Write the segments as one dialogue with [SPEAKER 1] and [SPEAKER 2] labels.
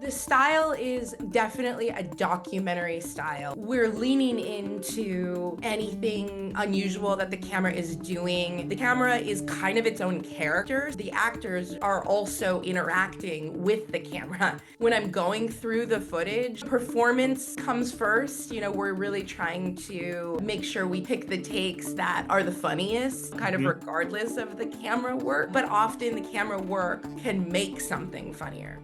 [SPEAKER 1] The style is definitely a documentary style. We're leaning into anything unusual that the camera is doing. The camera is kind of its own character. The actors are also interacting with the camera. When I'm going through the footage, performance comes first. We're really trying to make sure we pick the takes that are the funniest, kind of regardless of the camera work. But often the camera work can make something funnier.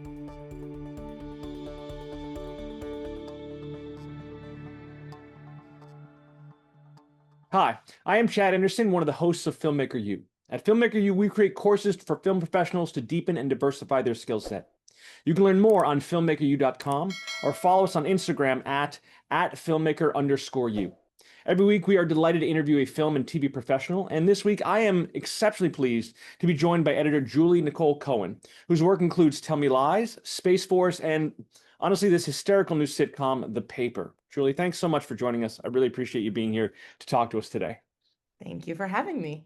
[SPEAKER 2] Hi, I am Chad Anderson, one of the hosts of Filmmaker U. At Filmmaker U, we create courses for film professionals to deepen and diversify their skill set. You can learn more on filmmakeru.com or follow us on Instagram at filmmaker_u. Every week, we are delighted to interview a film and TV professional, and this week I am exceptionally pleased to be joined by editor Julie Nicole Cohen, whose work includes Tell Me Lies, Space Force, and honestly, this hysterical new sitcom, The Paper. Julie, thanks so much for joining us. I really appreciate you being here to talk to us today.
[SPEAKER 1] Thank you for having me.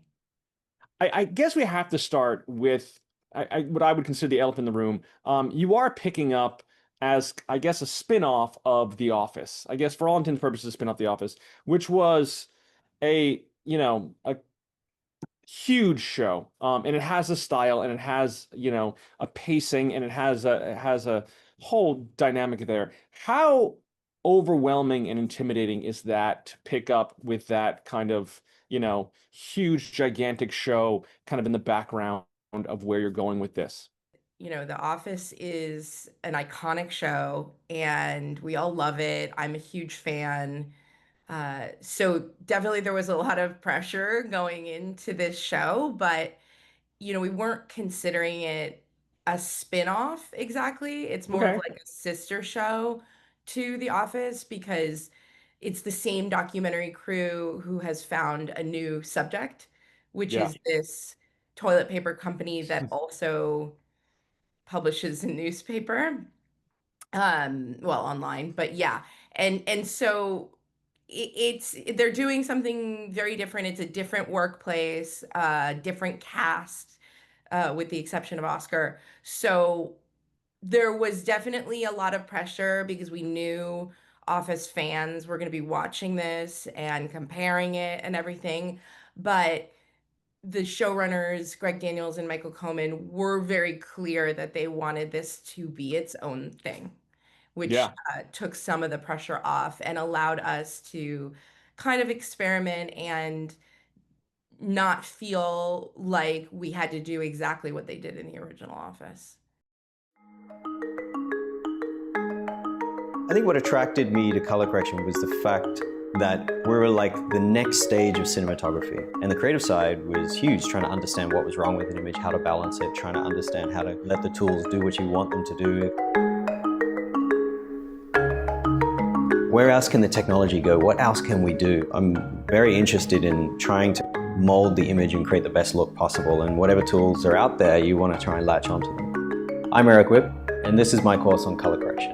[SPEAKER 2] I guess we have to start with what I would consider the elephant in the room. You are picking up as, I guess, a spin-off of The Office. I guess for all intents and purposes, a spin-off of The Office, which was a huge show. And it has a style, and it has, a pacing, and it has a whole dynamic there. How overwhelming and intimidating is that to pick up with that kind of, huge, gigantic show kind of in the background of where you're going with this?
[SPEAKER 1] The Office is an iconic show and we all love it. I'm a huge fan. So definitely there was a lot of pressure going into this show, but we weren't considering it a spin-off exactly. It's more of
[SPEAKER 2] Okay.
[SPEAKER 1] like a sister show to The Office because it's the same documentary crew who has found a new subject, which
[SPEAKER 2] Yeah.
[SPEAKER 1] is this toilet paper company that also publishes a newspaper, well, online, but yeah. And so it's they're doing something very different. It's a different workplace, different cast, with the exception of Oscar. So there was definitely a lot of pressure because we knew Office fans were going to be watching this and comparing it and everything. But the showrunners, Greg Daniels and Michael Cohen, were very clear that they wanted this to be its own thing, which
[SPEAKER 2] Yeah.
[SPEAKER 1] took some of the pressure off and allowed us to kind of experiment and not feel like we had to do exactly what they did in the original Office.
[SPEAKER 3] I think what attracted me to color correction was the fact that we were like the next stage of cinematography. And the creative side was huge, trying to understand what was wrong with an image, how to balance it, trying to understand how to let the tools do what you want them to do. Where else can the technology go? What else can we do? I'm very interested in trying to mold the image and create the best look possible. And whatever tools are out there, you want to try and latch onto them. I'm Eric Whipp, and this is my course on color correction.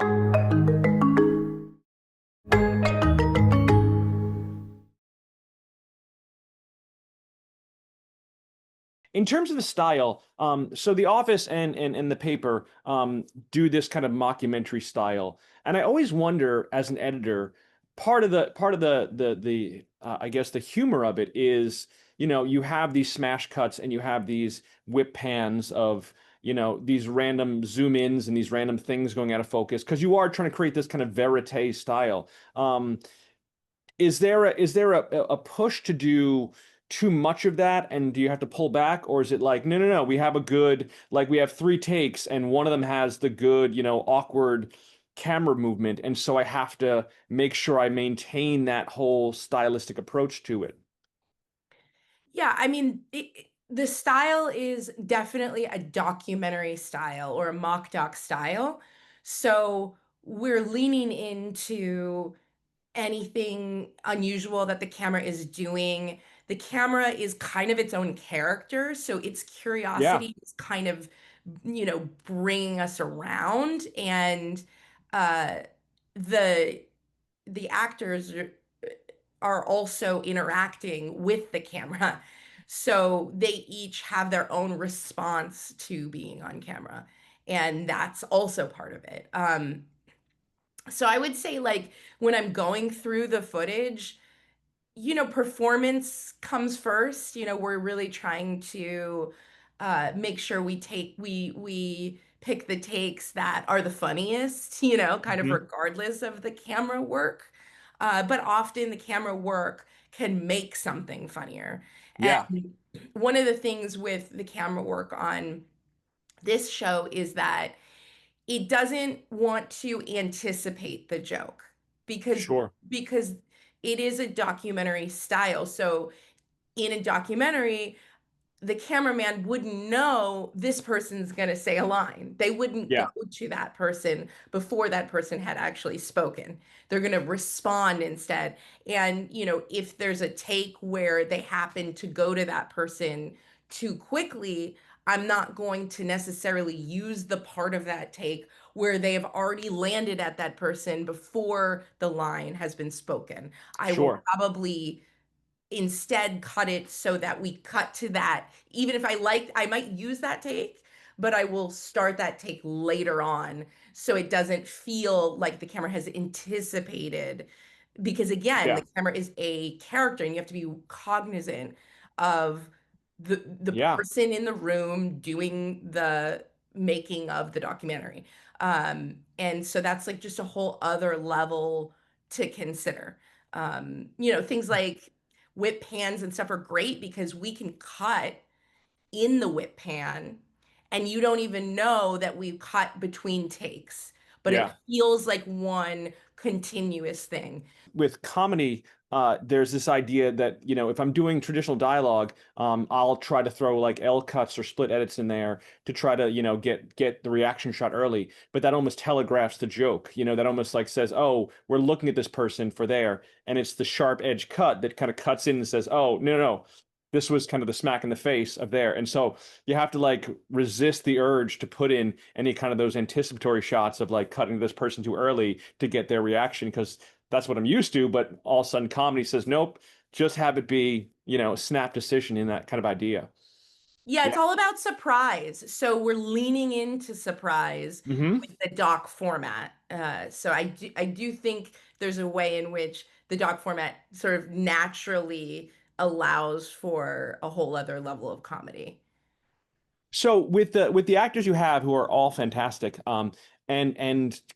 [SPEAKER 2] In terms of the style, so The Office and The Paper do this kind of mockumentary style, and I always wonder, as an editor, part of the I guess the humor of it is, you have these smash cuts and you have these whip pans of, these random zoom ins and these random things going out of focus because you are trying to create this kind of verite style. Is there a push to do too much of that, and do you have to pull back, or is it like, no, no, no, we have a good, like, we have three takes and one of them has the good, awkward camera movement, and so I have to make sure I maintain that whole stylistic approach to it?
[SPEAKER 1] Yeah, I mean, the style is definitely a documentary style or a mock doc style. So we're leaning into anything unusual that the camera is doing. The camera is kind of its own character, so its
[SPEAKER 2] Yeah.
[SPEAKER 1] curiosity is kind of, bringing us around, and uh, the the actors are also interacting with the camera. So they each have their own response to being on camera. and that's also part of it. So I would say, like, when I'm going through the footage, performance comes first. We're really trying to make sure we pick the takes that are the funniest, kind of
[SPEAKER 2] Mhm.
[SPEAKER 1] regardless of the camera work. But often the camera work can make something funnier.
[SPEAKER 2] Yeah,
[SPEAKER 1] And one of the things with the camera work on this show is that it doesn't want to anticipate the joke because
[SPEAKER 2] sure.
[SPEAKER 1] because it is a documentary style. So in a documentary, the cameraman wouldn't know this person's going to say a line. They wouldn't go
[SPEAKER 2] Yeah,
[SPEAKER 1] to that person before that person had actually spoken. They're going to respond instead. And, if there's a take where they happen to go to that person too quickly, I'm not going to necessarily use the part of that take where they have already landed at that person before the line has been spoken. I will
[SPEAKER 2] sure.
[SPEAKER 1] probably instead cut it so that we cut to that. Even if I might use that take, but I will start that take later on so it doesn't feel like the camera has anticipated. Because again, the
[SPEAKER 2] Yeah,
[SPEAKER 1] camera is a character and you have to be cognizant of the
[SPEAKER 2] yeah.
[SPEAKER 1] person in the room doing the making of the documentary. And so that's like just a whole other level to consider. Things like whip pans and stuff are great because we can cut in the whip pan and you don't even know that we've cut between takes, but it
[SPEAKER 2] Yeah.
[SPEAKER 1] feels like one continuous thing.
[SPEAKER 2] With comedy, there's this idea that, if I'm doing traditional dialogue, I'll try to throw like L cuts or split edits in there to try to, get the reaction shot early. But that almost telegraphs the joke. That almost like says, oh, we're looking at this person for there, and it's the sharp edge cut that kind of cuts in and says, oh, no, no, no. This was kind of the smack in the face of there. And so you have to like resist the urge to put in any kind of those anticipatory shots of like cutting this person too early to get their reaction, because that's what I'm used to. But all of a sudden, comedy says, nope, just have it be, a snap decision in that kind of idea.
[SPEAKER 1] Yeah,
[SPEAKER 2] Yeah.
[SPEAKER 1] it's all about surprise. So we're leaning into surprise
[SPEAKER 2] Hmm.
[SPEAKER 1] with the doc format. So I do think there's a way in which the doc format sort of naturally allows for a whole other level of comedy.
[SPEAKER 2] So with the actors you have who are all fantastic, and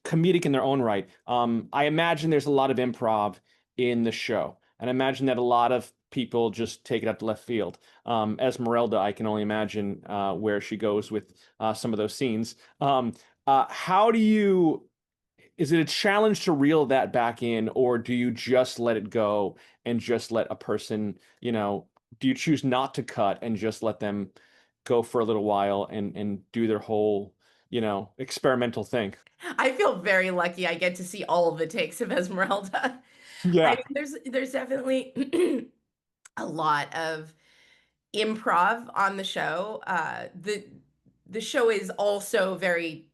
[SPEAKER 2] comedic in their own right, I imagine there's a lot of improv in the show, and I imagine that a lot of people just take it up to left field. Esmeralda, I can only imagine where she goes with some of those scenes. How do you? Is it a challenge to reel that back in, or do you just let it go and just let a person, do you choose not to cut and just let them go for a little while and do their whole, experimental thing?
[SPEAKER 1] I feel very lucky I get to see all of the takes of Esmeralda. I
[SPEAKER 2] Yeah,
[SPEAKER 1] mean, there's definitely a lot of improv on the show. The show is also very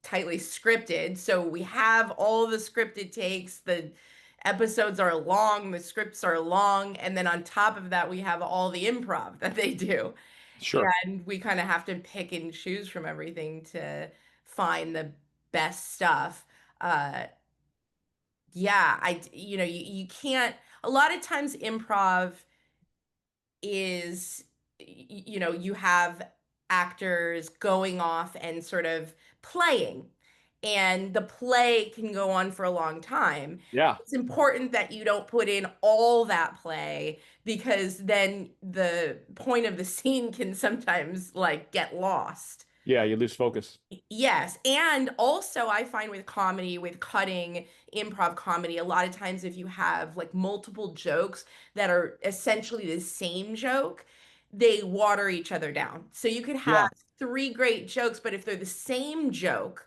[SPEAKER 1] tightly scripted. So we have all the scripted takes. The episodes are long, the scripts are long, and then on top of that, we have all the improv that they do.
[SPEAKER 2] sure.
[SPEAKER 1] And we kind of have to pick and choose from everything to find the best stuff. Uh, yeah, you can't, a lot of times improv is you have actors going off and sort of playing, and the play can go on for a long time.
[SPEAKER 2] Yeah,
[SPEAKER 1] It's important that you don't put in all that play because then the point of the scene can sometimes like get lost.
[SPEAKER 2] yeah, you lose focus.
[SPEAKER 1] Yes. And also, I find with comedy, with cutting improv comedy, a lot of times if you have like multiple jokes that are essentially the same joke, they water each other down. So you could have
[SPEAKER 2] Yeah,
[SPEAKER 1] three great jokes, but if they're the same joke,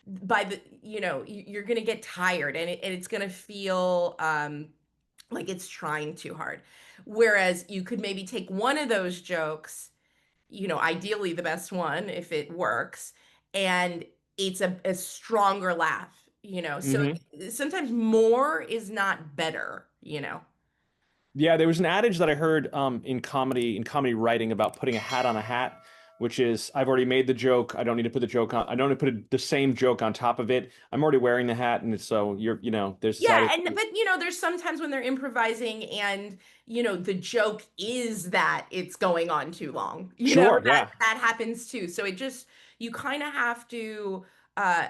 [SPEAKER 1] by you're going to get tired and it's going to feel like it's trying too hard. Whereas you could maybe take one of those jokes, ideally the best one if it works, and it's a stronger laugh. So
[SPEAKER 2] hmm,
[SPEAKER 1] sometimes more is not better.
[SPEAKER 2] yeah. There was an adage that I heard in comedy writing about putting a hat on a hat, which is I've already made the joke. I don't need to put the joke on. I don't need to put the same joke on top of it. I'm already wearing the hat, and so there's this
[SPEAKER 1] Yeah,
[SPEAKER 2] side.
[SPEAKER 1] but there's sometimes when they're improvising and the joke is that it's going on too long.
[SPEAKER 2] Sure,
[SPEAKER 1] That
[SPEAKER 2] yeah,
[SPEAKER 1] happens too. So you kind of have to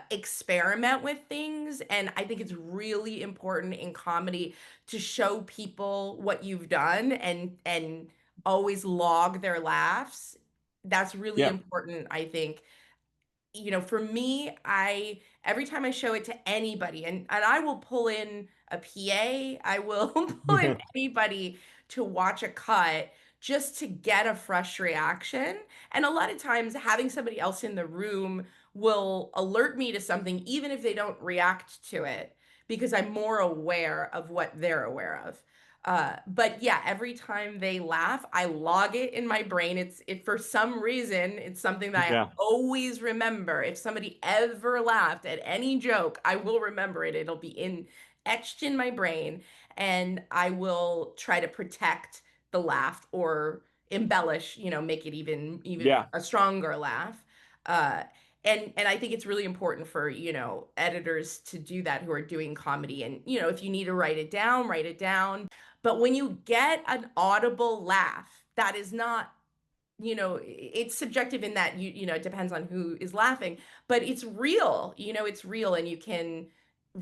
[SPEAKER 1] experiment with things, and I think it's really important in comedy to show people what you've done and always log their laughs. That's really
[SPEAKER 2] yeah,
[SPEAKER 1] important, I think. For me, I every time I show it to anybody, and I will pull in a PA, I will pull in anybody to watch a cut just to get a fresh reaction. And a lot of times having somebody else in the room will alert me to something even if they don't react to it because I'm more aware of what they're aware of. But yeah, every time they laugh, I log it in my brain. If for some reason it's something that I
[SPEAKER 2] yeah,
[SPEAKER 1] always remember. If somebody ever laughed at any joke, I will remember it. It'll be etched in my brain, and I will try to protect the laugh or embellish, make it even
[SPEAKER 2] yeah.
[SPEAKER 1] a stronger laugh. Uh, and I think it's really important for, editors to do that who are doing comedy. And, if you need to write it down, write it down. But when you get an audible laugh, that is not, it's subjective in that it depends on who is laughing, but it's real, it's real, and you can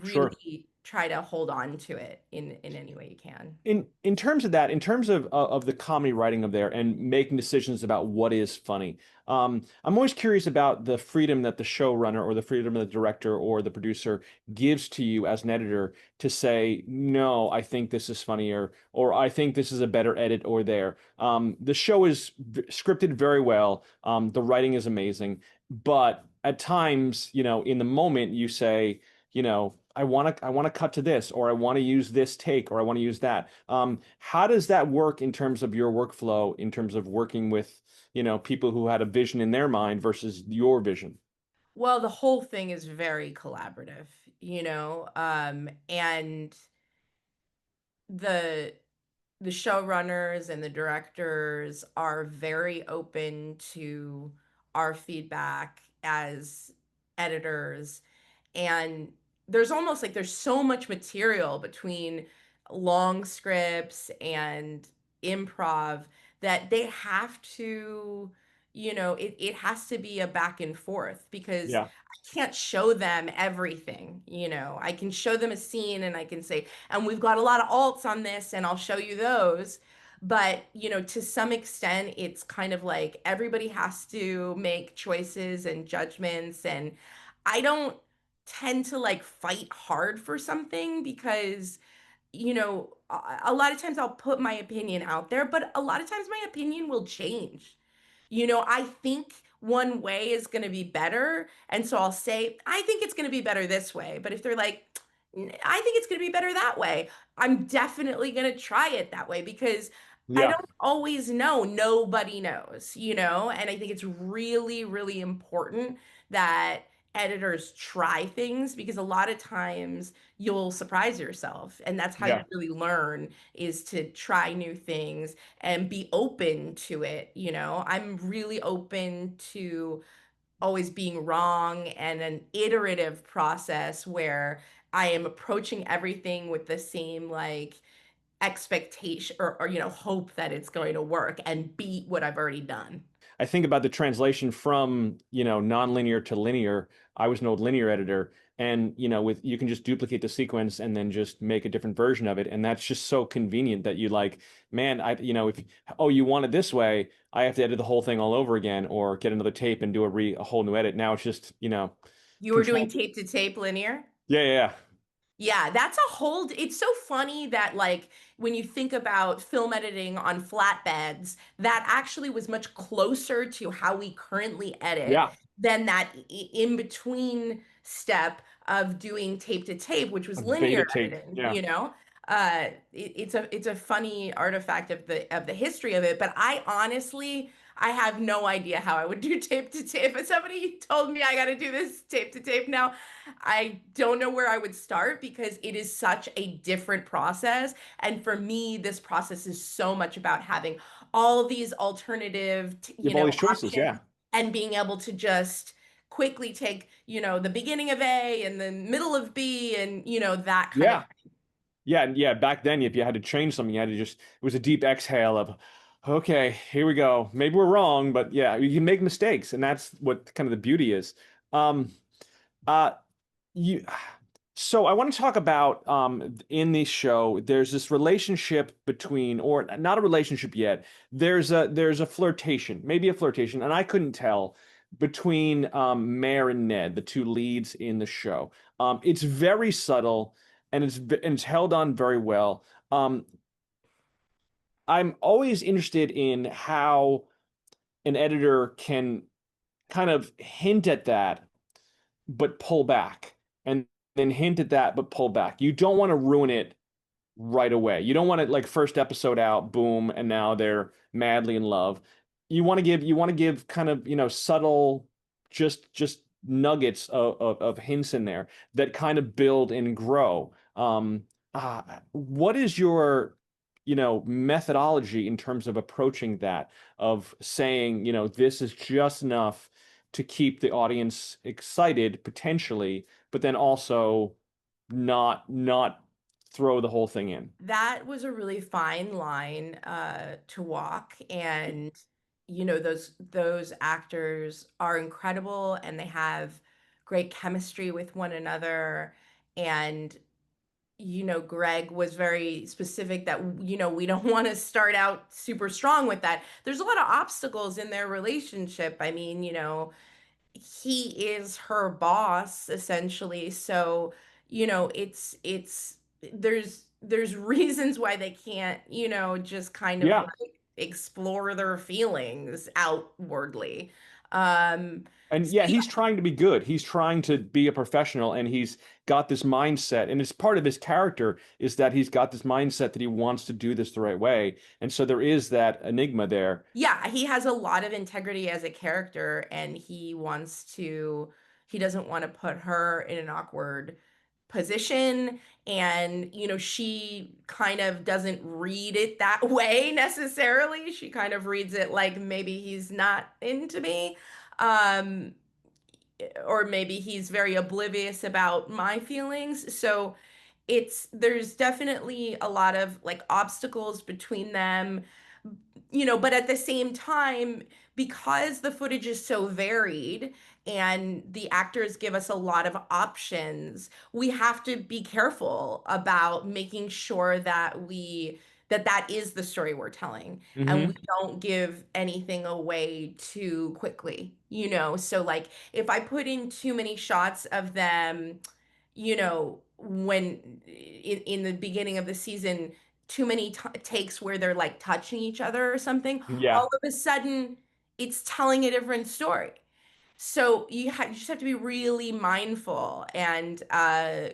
[SPEAKER 2] Sure.
[SPEAKER 1] really try to hold on to it in any way you can.
[SPEAKER 2] In terms of that, in terms of the comedy writing of there and making decisions about what is funny, I'm always curious about the freedom that the showrunner or the freedom of the director or the producer gives to you as an editor to say, no, I think this is funnier, or I think this is a better edit or there. The show is scripted very well. The writing is amazing, but at times, in the moment, you say, I want to cut to this, or I want to use this take, or I want to use that. How does that work in terms of your workflow, in terms of working with, people who had a vision in their mind versus your vision?
[SPEAKER 1] Well, the whole thing is very collaborative, and the the showrunners and the directors are very open to our feedback as editors. And there's so much material between long scripts and improv that they have to, it has to be a back and forth because
[SPEAKER 2] Yeah,
[SPEAKER 1] I can't show them everything. I can show them a scene and I can say, and we've got a lot of alts on this and I'll show you those. But, to some extent, it's kind of like everybody has to make choices and judgments. And I don't tend to like fight hard for something because, a lot of times I'll put my opinion out there, but a lot of times my opinion will change. I think one way is going to be better. And so I'll say, I think it's going to be better this way. But if they're like, I think it's going to be better that way," I'm definitely going to try it that way because I
[SPEAKER 2] yeah,
[SPEAKER 1] don't always know. Nobody knows, And I think it's really, really important that editors try things because a lot of times you'll surprise yourself. And that's how you
[SPEAKER 2] yeah.
[SPEAKER 1] really learn is to try new things and be open to it. I'm really open to always being wrong and an iterative process where I am approaching everything with the same like expectation or hope that it's going to work and beat what I've already done.
[SPEAKER 2] I think about the translation from, non-linear to linear. I was an old linear editor, and with you can just duplicate the sequence and then just make a different version of it, and that's just so convenient that you like, man, if you want it this way, I have to edit the whole thing all over again, or get another tape and do a whole new edit. Now it's just,
[SPEAKER 1] You were doing
[SPEAKER 2] control.
[SPEAKER 1] tape to tape linear?
[SPEAKER 2] Yeah, yeah,
[SPEAKER 1] Yeah, it's so funny that like when you think about film editing on flatbeds, that actually was much closer to how we currently edit
[SPEAKER 2] yeah,
[SPEAKER 1] than that in between step of doing tape to tape, which
[SPEAKER 2] a
[SPEAKER 1] was
[SPEAKER 2] beta
[SPEAKER 1] linear
[SPEAKER 2] tape.
[SPEAKER 1] editing,
[SPEAKER 2] Yeah.
[SPEAKER 1] it's a funny artifact of the history of it, but I have no idea how I would do tape to tape. If somebody told me I got to do this tape to tape now, I don't know where I would start because it is such a different process. And for me, this process is so much about having all these alternative,
[SPEAKER 2] You have all these choices.
[SPEAKER 1] options.
[SPEAKER 2] Yeah.
[SPEAKER 1] and being able to just quickly take, the beginning of A and the middle of B and, that kind of.
[SPEAKER 2] Yeah. Yeah, and yeah, back then if you had to change something, you had to just it was a deep exhale of okay, here we go. Maybe we're wrong, but yeah, you can make mistakes, and that's what kind of the beauty is. Um uh you so I want to talk about in this show there's this relationship between, or not a relationship yet, there's a flirtation, maybe a flirtation, and I couldn't tell between Mare and Ned, the two leads in the show. It's very subtle, and it's held on very well. Um, I'm always interested in how an editor can kind of hint at that but pull back, and then hint at that but pull back. You don't want to ruin it right away. You don't want to like first episode out, boom, and now they're madly in love. You want to give kind of, subtle, just nuggets of hints in there that kind of build and grow. What is your, methodology in terms of approaching that, of saying, this is just enough to keep the audience excited potentially, but then also not throw the whole thing in.
[SPEAKER 1] That was a really fine line to walk, and those actors are incredible, and they have great chemistry with one another. And Greg was very specific that we don't want to start out super strong with that. There's a lot of obstacles in their relationship. I mean, he is her boss essentially, so it's there's reasons why they can't just kind of
[SPEAKER 2] Yeah.
[SPEAKER 1] like explore their feelings outwardly. um
[SPEAKER 2] And
[SPEAKER 1] so
[SPEAKER 2] yeah,
[SPEAKER 1] yeah,
[SPEAKER 2] he's trying to be good. He's trying to be a professional, and he's got this mindset. And it's part of his character is that he's got this mindset that he wants to do this the right way. And so there is that enigma there.
[SPEAKER 1] yeah, he has a lot of integrity as a character, and he doesn't want to put her in an awkward position. And she kind of doesn't read it that way necessarily. She kind of reads it like maybe he's not into me. um or maybe he's very oblivious about my feelings. So there's definitely a lot of like obstacles between them, but at the same time, because the footage is so varied and the actors give us a lot of options, we have to be careful about making sure that is the story we're telling, and we
[SPEAKER 2] Hmm.
[SPEAKER 1] don't give anything away too quickly. So like if I put in too many shots of them, when in the beginning of the season, too many takes where they're like touching each other or something, all
[SPEAKER 2] Yeah.
[SPEAKER 1] of a sudden it's telling a different story. So you just have to be really mindful. And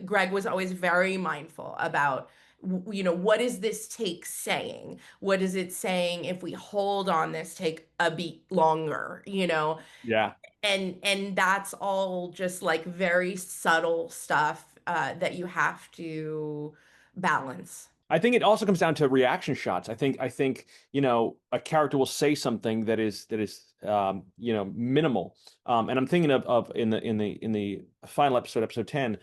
[SPEAKER 1] Greg was always very mindful about, what is this take saying? What is it saying if we hold on this take a beat longer?
[SPEAKER 2] Yeah.
[SPEAKER 1] And that's all just like very subtle stuff that you have to balance.
[SPEAKER 2] I think it also comes down to reaction shots. I think, a character will say something that is minimal. And I'm thinking of in the final episode, episode 10,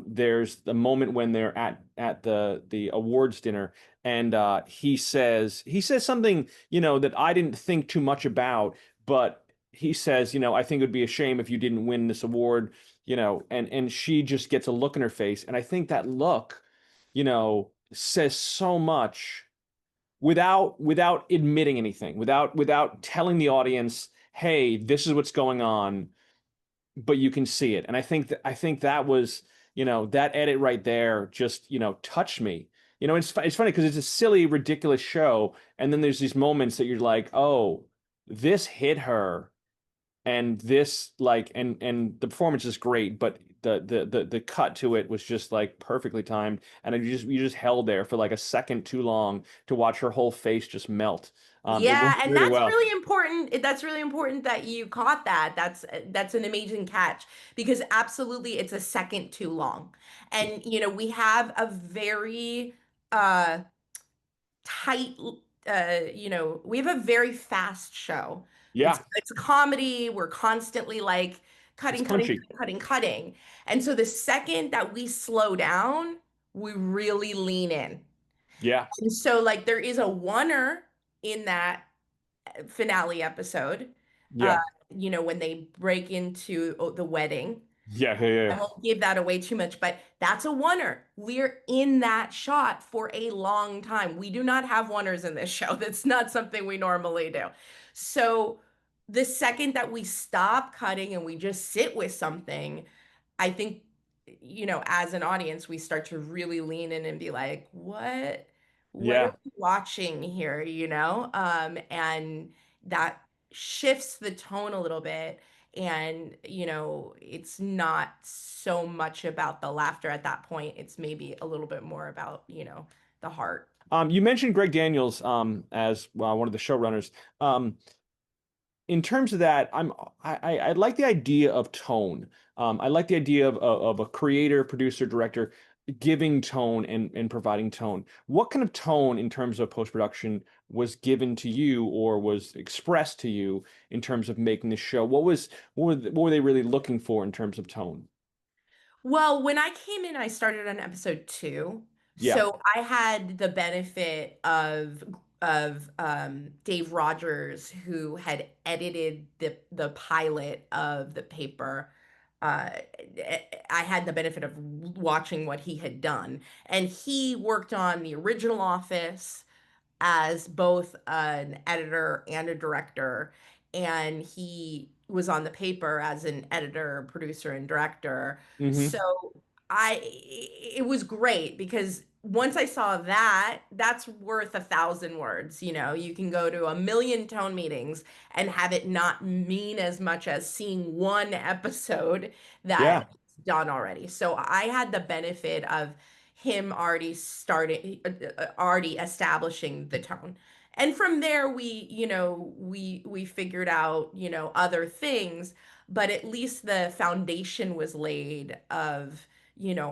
[SPEAKER 2] there's the moment when they're at the awards dinner, and he says something, that I didn't think too much about, but he says, I think it would be a shame if you didn't win this award, and she just gets a look in her face, and I think that look, says so much without admitting anything, without telling the audience, "Hey, this is what's going on," but you can see it. And I think that was, that edit right there just, touched me. It's funny because it's a silly, ridiculous show, and then there's these moments that you're like, "Oh, this hit her." And this like and the performance is great, but the cut to it was just like perfectly timed, and you just held there for like a second too long to watch her whole face just melt. It
[SPEAKER 1] Yeah,
[SPEAKER 2] worked
[SPEAKER 1] and
[SPEAKER 2] really
[SPEAKER 1] that's
[SPEAKER 2] well.
[SPEAKER 1] really important. That's really important that you caught that. That's an amazing catch, because absolutely it's a second too long. And we have a very tight we have a very fast show.
[SPEAKER 2] Yeah,
[SPEAKER 1] It's a comedy. We're constantly like
[SPEAKER 2] it's
[SPEAKER 1] cutting, cutting,
[SPEAKER 2] punchy.
[SPEAKER 1] cutting, cutting. And so the second that we slow down, we really lean in.
[SPEAKER 2] Yeah,
[SPEAKER 1] And so like there is a oneer in that finale episode, uh,
[SPEAKER 2] yeah,
[SPEAKER 1] when they break into the wedding.
[SPEAKER 2] yeah, yeah, yeah.
[SPEAKER 1] I won't give that away too much, but that's a oneer. We're in that shot for a long time. We do not have oneers in this show. That's not something we normally do. So the second that we stop cutting and we just sit with something, I think, as an audience, we start to really lean in and be like, what are
[SPEAKER 2] Yeah.
[SPEAKER 1] we watching here, and that shifts the tone a little bit. And, it's not so much about the laughter at that point. It's maybe a little bit more about, the heart.
[SPEAKER 2] You mentioned Greg Daniels as one of the showrunners. In terms of that, I like the idea of tone. I like the idea of a creator, producer, director giving tone and providing tone. What kind of tone in terms of post-production was given to you or was expressed to you in terms of making the show? What were they really looking for in terms of tone?
[SPEAKER 1] Well, when I came in, I started on episode 2.
[SPEAKER 2] Yeah.
[SPEAKER 1] So I had the benefit of Dave Rogers, who had edited the pilot of the paper. Uh, I had the benefit of watching what he had done, and he worked on the original Office as both an editor and a director, and he was on the paper as an editor, producer, and director.
[SPEAKER 2] Hmm.
[SPEAKER 1] So it was great because once I saw that, that's worth 1,000 words. You can go to a million tone meetings and have it not mean as much as seeing one episode that
[SPEAKER 2] Yeah.
[SPEAKER 1] is done already. So I had the benefit of him already establishing the tone. And from there we figured out, other things, but at least the foundation was laid of,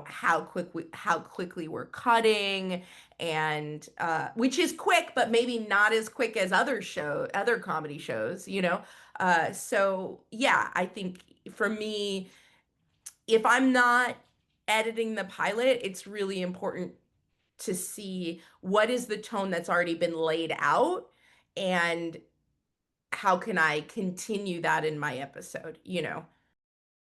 [SPEAKER 1] how quickly we're cutting, and which is quick, but maybe not as quick as other comedy shows. So yeah, I think for me, if I'm not editing the pilot, it's really important to see what is the tone that's already been laid out, and how can I continue that in my episode.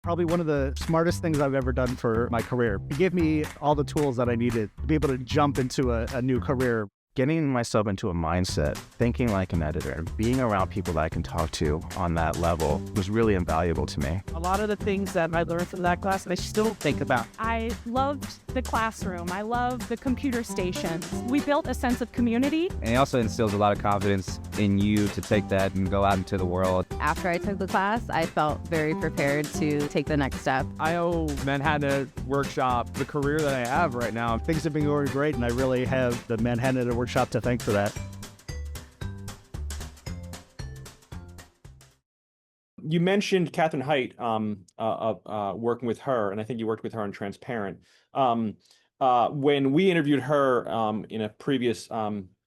[SPEAKER 4] Probably one of the smartest things I've ever done for my career. He gave me all the tools that I needed to be able to jump into a new career. Getting myself into a mindset, thinking like an editor, and being around people that I can talk to on that level was really invaluable to me.
[SPEAKER 5] A lot of the things that I learned from that class, I still think about.
[SPEAKER 6] I loved the classroom. I loved the computer stations. We built a sense of community.
[SPEAKER 7] And it also instills a lot of confidence in you to take that and go out into the world.
[SPEAKER 8] After I took the class, I felt very prepared to take the next step.
[SPEAKER 9] I owe Manhattan Workshop the career that I have right now.
[SPEAKER 4] Things have been going great, and I really have the Manhattan Workshop to thank for that.
[SPEAKER 2] You mentioned Catherine Height, working with her, and I think you worked with her on Transparent. When we interviewed her in a previous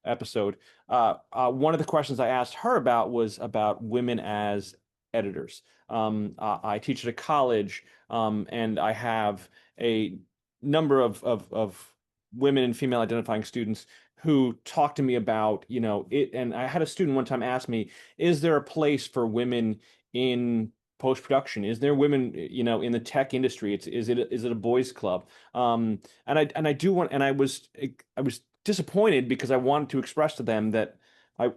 [SPEAKER 2] episode, one of the questions I asked her about was about women as editors. I teach at a college, and I have a number of women and female identifying students who talk to me about, it. And I had a student one time ask me, is there a place for women in post-production? Is there women, in the tech industry? Is it a boys club? And I was disappointed because I wanted to express to them that I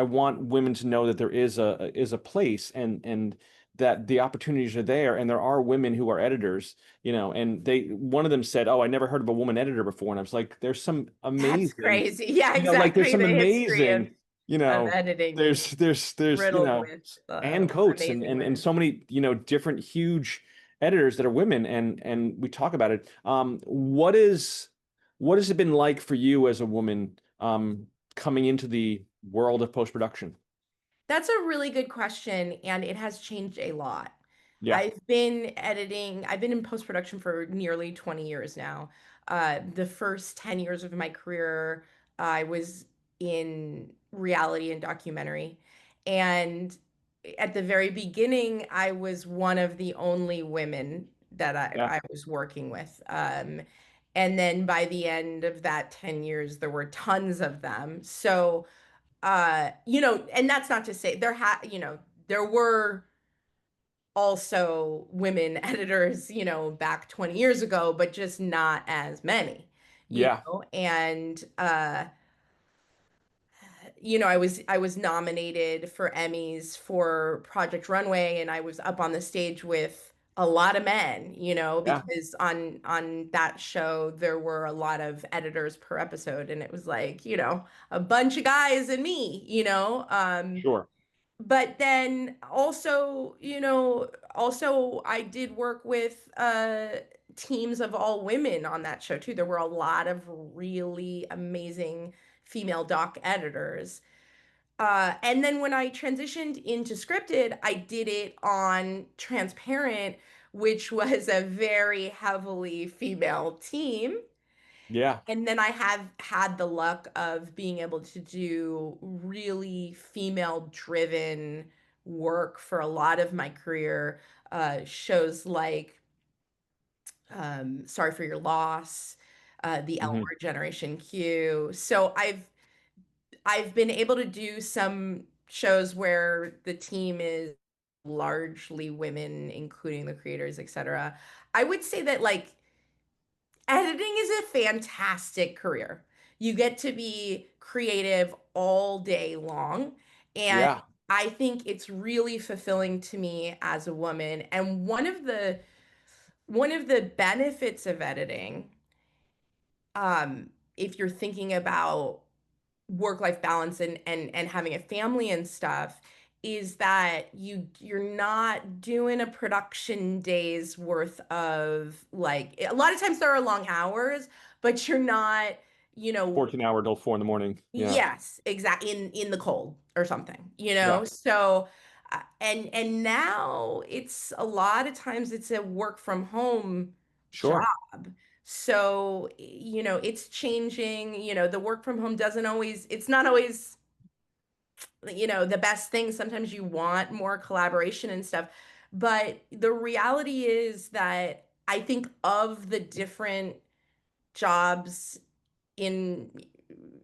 [SPEAKER 2] want women to know that there is a place, and that the opportunities are there, and there are women who are editors, and one of them said, "Oh, I never heard of a woman editor before," and I was like, "There's some amazing,
[SPEAKER 1] That's crazy. Yeah, exactly.
[SPEAKER 2] like there's some
[SPEAKER 1] The history of
[SPEAKER 2] amazing,
[SPEAKER 1] editing
[SPEAKER 2] there's
[SPEAKER 1] riddled with
[SPEAKER 2] Ann Coates
[SPEAKER 1] amazing
[SPEAKER 2] and
[SPEAKER 1] women.
[SPEAKER 2] so many different huge editors that are women, and we talk about it. What has it been like for you as a woman coming into the world of post-production?
[SPEAKER 1] That's a really good question, and it has changed a lot.
[SPEAKER 2] Yeah.
[SPEAKER 1] I've been in post-production for nearly 20 years now. The first 10 years of my career, I was in reality and documentary. And at the very beginning, I was one of the only women that
[SPEAKER 2] Yeah.
[SPEAKER 1] I was working with. And then by the end of that 10 years, there were tons of them. So, and that's not to say there were also women editors, back 20 years ago, but just not as many,
[SPEAKER 2] Yeah.
[SPEAKER 1] and I was nominated for Emmys for Project Runway, and I was up on the stage with a lot of men,
[SPEAKER 2] Yeah.
[SPEAKER 1] because on that show there were a lot of editors per episode, and it was like, a bunch of guys and me,
[SPEAKER 2] Sure.
[SPEAKER 1] but then also, I did work with teams of all women on that show too. There were a lot of really amazing female doc editors. And then when I transitioned into scripted, I did it on Transparent, which was a very heavily female team.
[SPEAKER 2] Yeah.
[SPEAKER 1] And then I have had the luck of being able to do really female driven work for a lot of my career. Shows like Sorry for Your Loss, the L
[SPEAKER 2] Hmm.
[SPEAKER 1] Word Generation Q. So I've been able to do some shows where the team is largely women, including the creators, etc. I would say that, like, editing is a fantastic career. You get to be creative all day long. And
[SPEAKER 2] Yeah.
[SPEAKER 1] I think it's really fulfilling to me as a woman. And one of the benefits of editing, if you're thinking about work-life balance and having a family and stuff, is that you're not doing a production day's worth of, like, a lot of times there are long hours, but you're not,
[SPEAKER 2] 14-hour till 4 in the morning. Yeah.
[SPEAKER 1] yes, exactly, in the cold or something,
[SPEAKER 2] Yeah.
[SPEAKER 1] so and now it's a lot of times it's a work from home job.
[SPEAKER 2] Sure.
[SPEAKER 1] So, it's changing, the work from home doesn't always, it's not always, the best thing. Sometimes you want more collaboration and stuff. But the reality is that I think of the different jobs in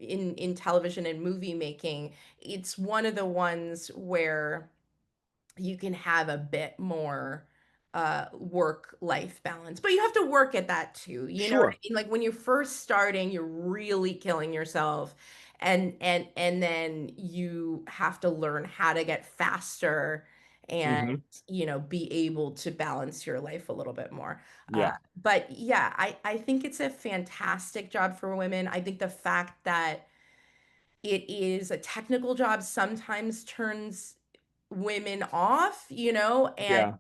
[SPEAKER 1] in television and movie making, it's one of the ones where you can have a bit more work life balance, but you have to work at that too, you know what I
[SPEAKER 2] Sure.
[SPEAKER 1] mean? Like, when you're first starting, you're really killing yourself, and then you have to learn how to get faster and,
[SPEAKER 2] Hmm.
[SPEAKER 1] be able to balance your life a little bit more. uh,
[SPEAKER 2] Yeah.
[SPEAKER 1] but yeah, I think it's a fantastic job for women. I think the fact that it is a technical job sometimes turns women off, and
[SPEAKER 2] Yeah.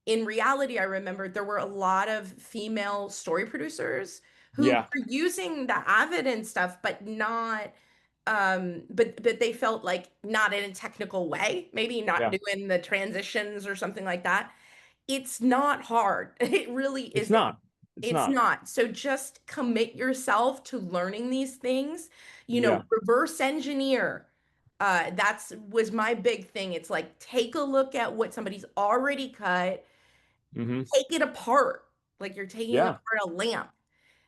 [SPEAKER 1] in reality, I remember there were a lot of female story producers who
[SPEAKER 2] Yeah.
[SPEAKER 1] were using the Avid and stuff, but not, but they felt like not in a technical way, maybe not
[SPEAKER 2] Yeah.
[SPEAKER 1] doing the transitions or something like that. It's not hard. It really
[SPEAKER 2] It's
[SPEAKER 1] isn't.
[SPEAKER 2] not. It's
[SPEAKER 1] It's
[SPEAKER 2] not.
[SPEAKER 1] not. So just commit yourself to learning these things,
[SPEAKER 2] Yeah.
[SPEAKER 1] reverse engineer. That's was my big thing. It's like, take a look at what somebody's already cut,
[SPEAKER 2] Hmm.
[SPEAKER 1] take it apart, like you're taking
[SPEAKER 2] Yeah.
[SPEAKER 1] apart a lamp.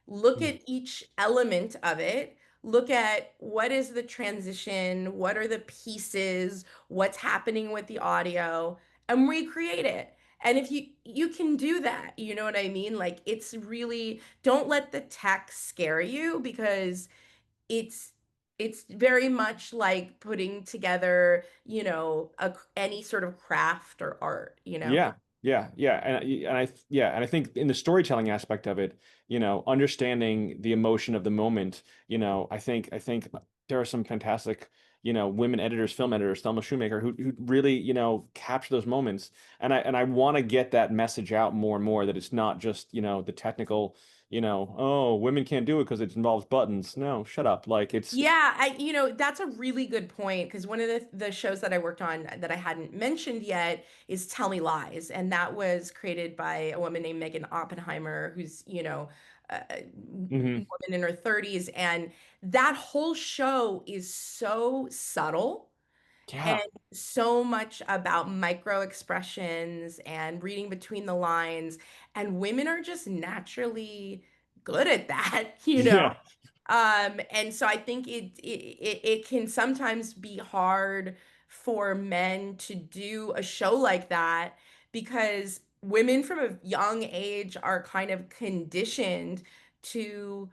[SPEAKER 1] Look
[SPEAKER 2] Mm.
[SPEAKER 1] at each element of it. Look at what is the transition, what are the pieces, what's happening with the audio, and recreate it. And if you can do that, you know what I mean? Like, it's really, don't let the tech scare you, because it's it's very much like putting together, any sort of craft or art,
[SPEAKER 2] Yeah, yeah, yeah, and I think in the storytelling aspect of it, understanding the emotion of the moment, I think there are some fantastic, women editors, film editors, Thelma Shoemaker, who really, capture those moments, and I want to get that message out more and more, that it's not just, the technical, oh, women can't do it because it involves buttons. No, shut up. Like, it's
[SPEAKER 1] Yeah, that's a really good point, because one of the shows that I worked on that I hadn't mentioned yet is Tell Me Lies, and that was created by a woman named Megan Oppenheimer, who's, a
[SPEAKER 2] Mhm.
[SPEAKER 1] woman in her 30s, and that whole show is so subtle
[SPEAKER 2] Yeah.
[SPEAKER 1] and so much about micro expressions and reading between the lines. And women are just naturally good at that, you know?
[SPEAKER 2] Yeah.
[SPEAKER 1] And so I think it can sometimes be hard for men to do a show like that because women from a young age are kind of conditioned to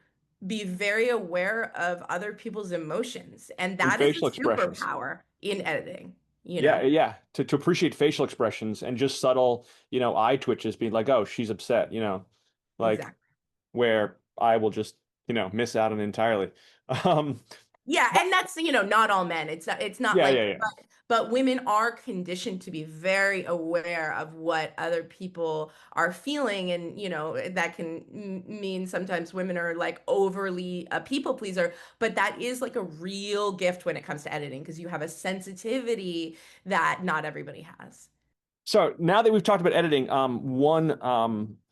[SPEAKER 1] be very aware of other people's emotions, and
[SPEAKER 2] And
[SPEAKER 1] that is
[SPEAKER 2] facial
[SPEAKER 1] a
[SPEAKER 2] expressions.
[SPEAKER 1] superpower in editing, you know?
[SPEAKER 2] Yeah, yeah. To appreciate facial expressions and just subtle, eye twitches, being like, oh, she's upset, like
[SPEAKER 1] Exactly.
[SPEAKER 2] where I will just, miss out on entirely. Um,
[SPEAKER 1] Yeah, and that's, not all men. It's not
[SPEAKER 2] yeah,
[SPEAKER 1] like
[SPEAKER 2] yeah, yeah.
[SPEAKER 1] but women are conditioned to be very aware of what other people are feeling, and that can mean sometimes women are like overly a people pleaser, but that is like a real gift when it comes to editing because you have a sensitivity that not everybody has.
[SPEAKER 2] So now that we've talked about editing, one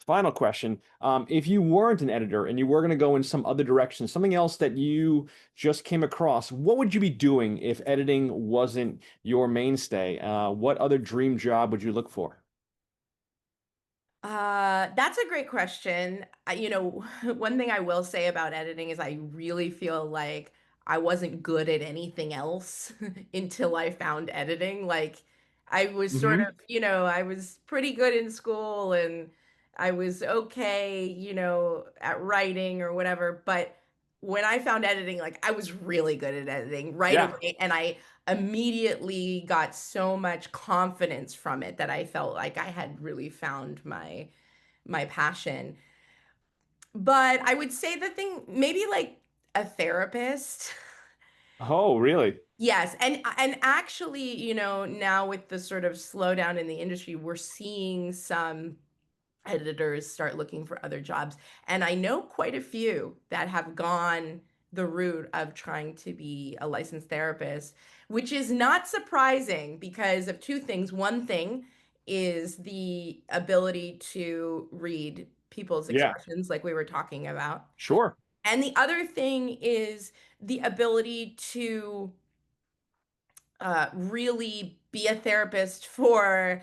[SPEAKER 2] final question. If you weren't an editor and you were going to go in some other direction, something else that you just came across, what would you be doing if editing wasn't your mainstay? What other dream job would you look for?
[SPEAKER 1] That's a great question. One thing I will say about editing is I really feel like I wasn't good at anything else until I found editing. Like I was sort of,
[SPEAKER 2] Hmm.
[SPEAKER 1] I was pretty good in school and I was okay, at writing or whatever, but when I found editing, like I was really good at editing right
[SPEAKER 2] Yeah,
[SPEAKER 1] away, and I immediately got so much confidence from it that I felt like I had really found my passion. But I would say the thing, maybe like a therapist.
[SPEAKER 2] oh, really?
[SPEAKER 1] Yes, and actually, now with the sort of slowdown in the industry, we're seeing some editors start looking for other jobs. And I know quite a few that have gone the route of trying to be a licensed therapist, which is not surprising because of two things. One thing is the ability to read people's
[SPEAKER 2] Yeah,
[SPEAKER 1] expressions, like we were talking about.
[SPEAKER 2] sure.
[SPEAKER 1] And the other thing is the ability to really be a therapist for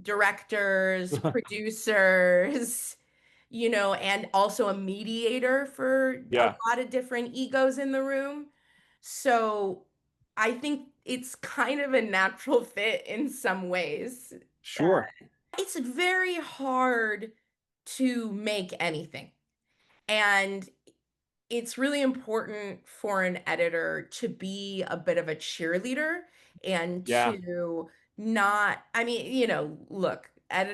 [SPEAKER 1] directors, producers, and also a mediator for a
[SPEAKER 2] Yeah,
[SPEAKER 1] lot of different egos in the room. So I think it's kind of a natural fit in some ways. Uh,
[SPEAKER 2] sure.
[SPEAKER 1] it's very hard to make anything. And it's really important for an editor to be a bit of a cheerleader and
[SPEAKER 2] Yeah,
[SPEAKER 1] to not, I mean, look, as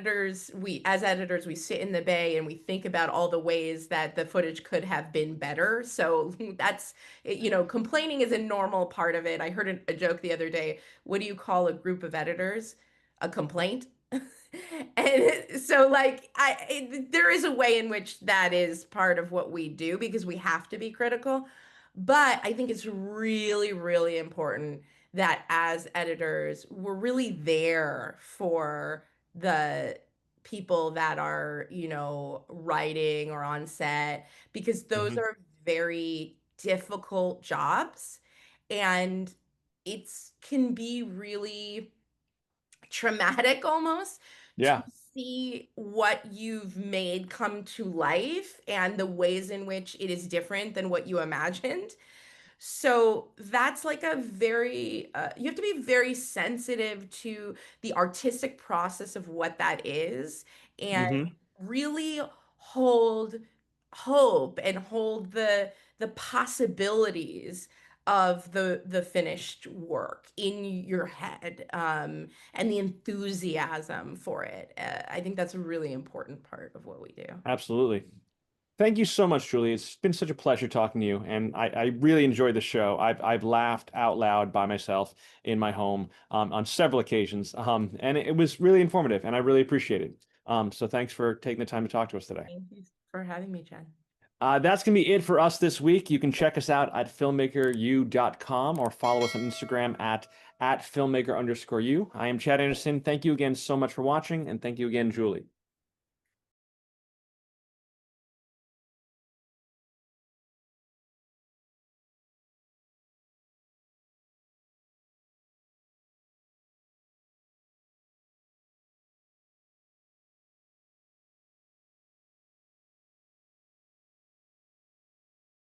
[SPEAKER 1] editors, we sit in the bay and we think about all the ways that the footage could have been better. So that's, complaining is a normal part of it. I heard a joke the other day. What do you call a group of editors? A complaint? And so like there is a way in which that is part of what we do because we have to be critical, but I think it's really really important that as editors we're really there for the people that are writing or on set because those
[SPEAKER 2] hmm,
[SPEAKER 1] are very difficult jobs, and it's can be really traumatic almost to
[SPEAKER 2] yeah,
[SPEAKER 1] see what you've made come to life and the ways in which it is different than what you imagined. So that's like a very, you have to be very sensitive to the artistic process of what that is and
[SPEAKER 2] hmm,
[SPEAKER 1] really hold hope and hold the possibilities of the finished work in your head, and the enthusiasm for it. I think that's a really important part of what we do.
[SPEAKER 2] absolutely. Thank you so much, Julie. It's been such a pleasure talking to you, and I really enjoyed the show. I've laughed out loud by myself in my home on several occasions, and it was really informative, and I really appreciate it. So thanks for taking the time to talk to us today.
[SPEAKER 1] Thank you for having me, Jen.
[SPEAKER 2] That's going to be it for us this week. You can check us out at filmmakeru.com or follow us on Instagram at filmmaker_u. I am Chad Anderson. Thank you again so much for watching, and thank you again, Julie.